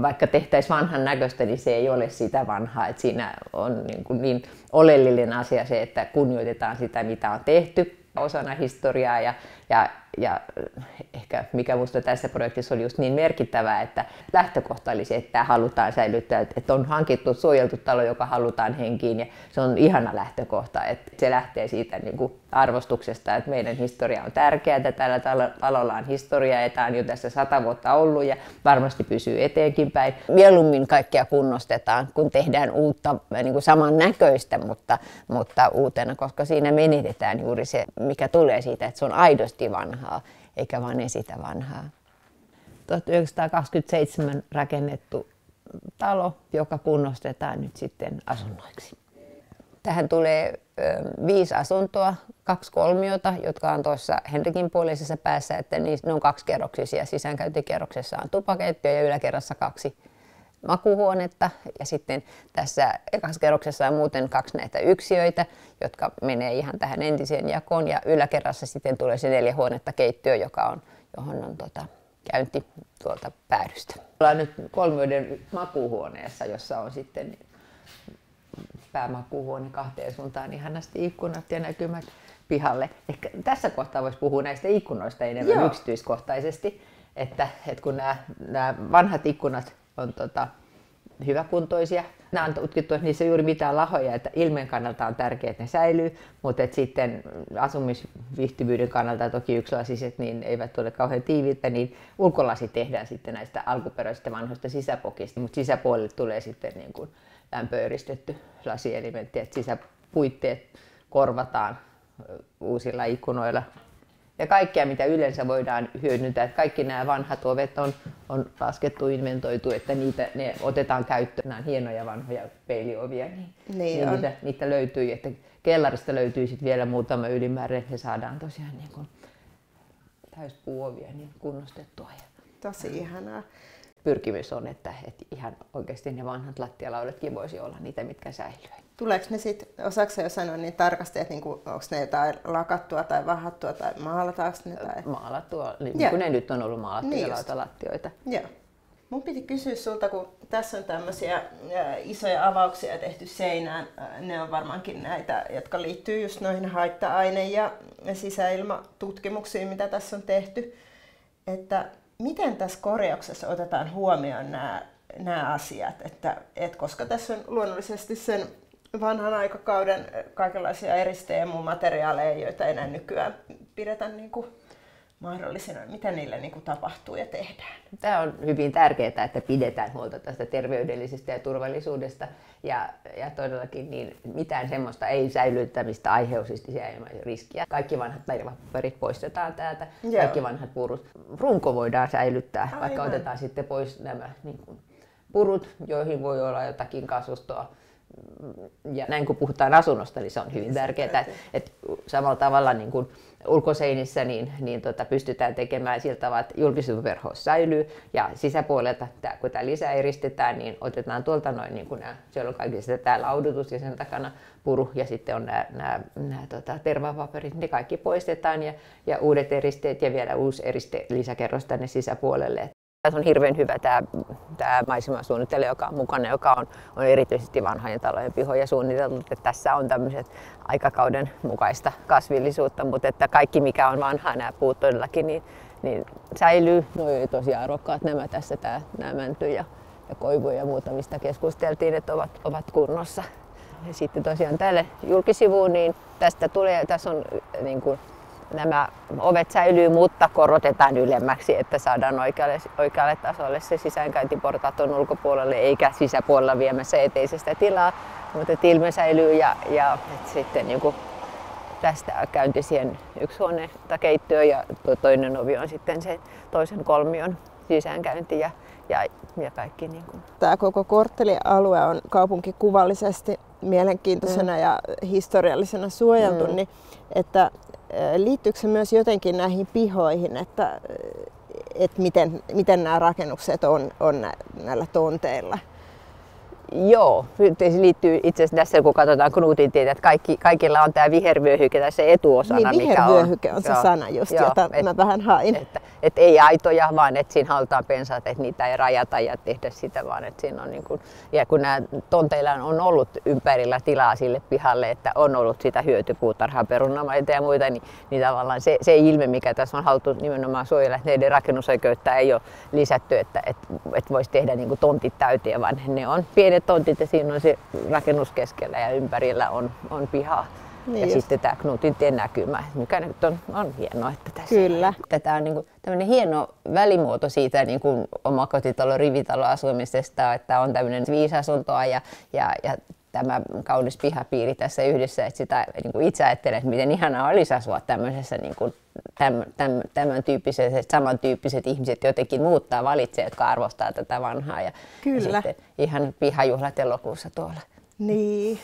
Vaikka tehtäisiin vanhan näköistä, niin se ei ole sitä vanhaa. Että siinä on niin oleellinen asia se, että kunnioitetaan sitä, mitä on tehty osana historiaa ja ehkä mikä minusta tässä projektissa oli just niin merkittävää, että lähtökohta oli se, että tämä halutaan säilyttää, että on hankittu suojeltu talo, joka halutaan henkiin ja se on ihana lähtökohta, että se lähtee siitä niin kuin arvostuksesta, että meidän historia on tärkeää, tällä talolla on historiaa ja tämä on jo tässä 100 vuotta ollut ja varmasti pysyy eteenkin päin. Mieluummin kaikkea kunnostetaan, kun tehdään uutta niin kuin samannäköistä, mutta uutena, koska siinä menetetään juuri se, mikä tulee siitä, että se on aidosti vanhaa, eikä vain esitä vanhaa. 1927 rakennettu talo, joka kunnostetaan nyt sitten asunnoiksi. Tähän tulee 5 asuntoa, 2 kolmiota, jotka on tuossa Henrikin puoleisessa päässä, että ne on 2-kerroksisia. Sisäänkäyntikerroksessa on tupakeittiö ja yläkerrassa 2 makuuhuonetta ja sitten tässä ekassa kerroksessa on muuten 2 näitä yksiöitä, jotka menee ihan tähän entiseen jakoon ja yläkerrassa sitten tulee se 4 huonetta keittiö, johon on käynti tuolta päädystä. Ollaan nyt kolmioiden makuuhuoneessa, jossa on sitten päämakuuhuone 2 suuntaan ihanasti ikkunat ja näkymät pihalle. Ehkä tässä kohtaa voisi puhua näistä ikkunoista enemmän yksityiskohtaisesti, että kun nämä vanhat ikkunat on hyväkuntoisia. Nämä on tutkittu, että niissä ei juuri mitään lahoja, että ilmeen kannalta on tärkeää, että ne säilyy, mutta että sitten asumisviihtyvyyden kannalta toki yksilasiset niin eivät ole kauhean tiiviitä, niin ulkolasi tehdään sitten näistä alkuperäisistä vanhoista sisäpokista, mutta sisäpuolelle tulee sitten niin kuin lämpöeristetty lasielementti, että sisäpuitteet korvataan uusilla ikkunoilla. Ja kaikkea, mitä yleensä voidaan hyödyntää, että kaikki nämä vanhat ovet on laskettu, inventoitu, että ne otetaan käyttöön. Nämä on hienoja vanhoja peiliovia, niin niitä löytyy, että kellarista löytyy sitten vielä muutama ylimääräinen, että saadaan tosiaan niin kuin täyspuuovia niin kunnostettua. Tosi ihanaa. Pyrkimys on, että ihan oikeasti ne vanhat lattialaudetkin voisi olla niitä, mitkä säilyy. Tuleeko ne sitten, osaako jo sanoa niin tarkasti, että niinku, onko ne jotain lakattua tai vahattua tai maalataanko ne? Tai... Maalattua, niin kuin ne nyt on ollut maalattuja lautalattioita. Joo. Mun piti kysyä sulta, kun tässä on tämmöisiä isoja avauksia tehty seinään. Ne on varmaankin näitä, jotka liittyy just noihin haitta-aine- ja sisäilmatutkimuksiin, mitä tässä on tehty. Että miten tässä korjauksessa otetaan huomioon nämä asiat? Että koska tässä on luonnollisesti sen vanhan aikakauden kaikenlaisia eristeemumateriaaleja, joita enää nykyään pidetä niin kuin mahdollisina. Mitä niille niin kuin tapahtuu ja tehdään? Tämä on hyvin tärkeää, että pidetään huolta tästä terveydellisestä ja turvallisuudesta. Ja todellakin niin mitään semmoista ei säilyttämistä aiheutisesti riskiä. Kaikki vanhat paperit poistetaan täältä, kaikki vanhat purut. Runko voidaan säilyttää, vaikka otetaan sitten pois nämä niin kuin purut, joihin voi olla jotakin kasvustoa. Ja näin kun puhutaan asunnosta, niin se on hyvin tärkeää, että samalla tavalla niin kuin ulkoseinissä pystytään tekemään sillä tavalla, että julkisuusverho säilyy ja sisäpuolelta, kun tämä lisää eristetään, niin otetaan tuolta noin, niin kuin siellä on kaikista tämä laudutus ja sen takana puru ja sitten on nämä tervapaperit, ne kaikki poistetaan ja uudet eristeet ja vielä uusi eriste lisäkerros tänne sisäpuolelle. Tässä on hirveän hyvä tämä maisemasuunnittelu, joka on mukana, joka on erityisesti vanhojen talojen pihoja suunniteltu. Että tässä on tämmöiset aikakauden mukaista kasvillisuutta, mutta että kaikki mikä on vanhaa, nämä puut todellakin, niin säilyy. No oli tosi arvokkaat nämä tässä, nämä mänty ja koivu ja muuta, mistä keskusteltiin, että ovat kunnossa. Ja sitten tosiaan tälle julkisivuun, niin tässä on niin kuin, nämä ovet säilyy, mutta korotetaan ylemmäksi, että saadaan oikealle tasolle se sisäänkäyntiportaat on ulkopuolelle eikä sisäpuolella viemässä eteisestä tilaa, mutta ilme säilyy ja sitten niin kuin tästä käynti siihen 1 huoneesta keittiöön ja toinen ovi on sitten se toisen kolmion sisäänkäynti ja kaikki. Niin kuin. Tämä koko korttelialue on kaupunkikuvallisesti mielenkiintoisena ja historiallisena suojeltu, niin että liittyykö se myös jotenkin näihin pihoihin, että miten nämä rakennukset on näillä tonteilla? Joo, se liittyy itse asiassa tässä, kun katsotaan Knutin tietä, että kaikilla on tämä vihervyöhyke tässä etuosana. Niin, vihervyöhyke on se sana just, jota mä vähän hain. Että ei aitoja, vaan että siinä halutaan pensaat, että niitä ei rajata ja tehdä sitä, vaan että siinä on niin kuin, ja kun nämä tonteilla on ollut ympärillä tilaa sille pihalle, että on ollut sitä hyötypuutarhaa, perunamaita ja muita, niin tavallaan se ilme, mikä tässä on haluttu nimenomaan suojella, että neiden rakennusoikeutta ei ole lisätty, että voisi tehdä niin kuin tontit täyteen, vaan ne on pienet tontit ja siinä on se rakennus keskellä ja ympärillä on piha. Niin ja sitten tämä Knutin tien näkymä, mikä nyt on hienoa, että tässä Kyllä. Tämä on niin tämmöinen hieno välimuoto siitä niin kuin omakotitalon rivitaloasumisesta, että on tämmöinen 5 asuntoa ja tämä kaunis pihapiiri tässä yhdessä, että sitä niin kuin itse ajattelen, että miten ihanaa olisi asua tämmöisessä niin kuin tämän tyyppiset, samantyyppiset ihmiset jotenkin muuttaa, valitsee, jotka arvostaa tätä vanhaa ja Kyllä. Ja sitten ihan pihajuhlat elokuussa tuolla. Niin.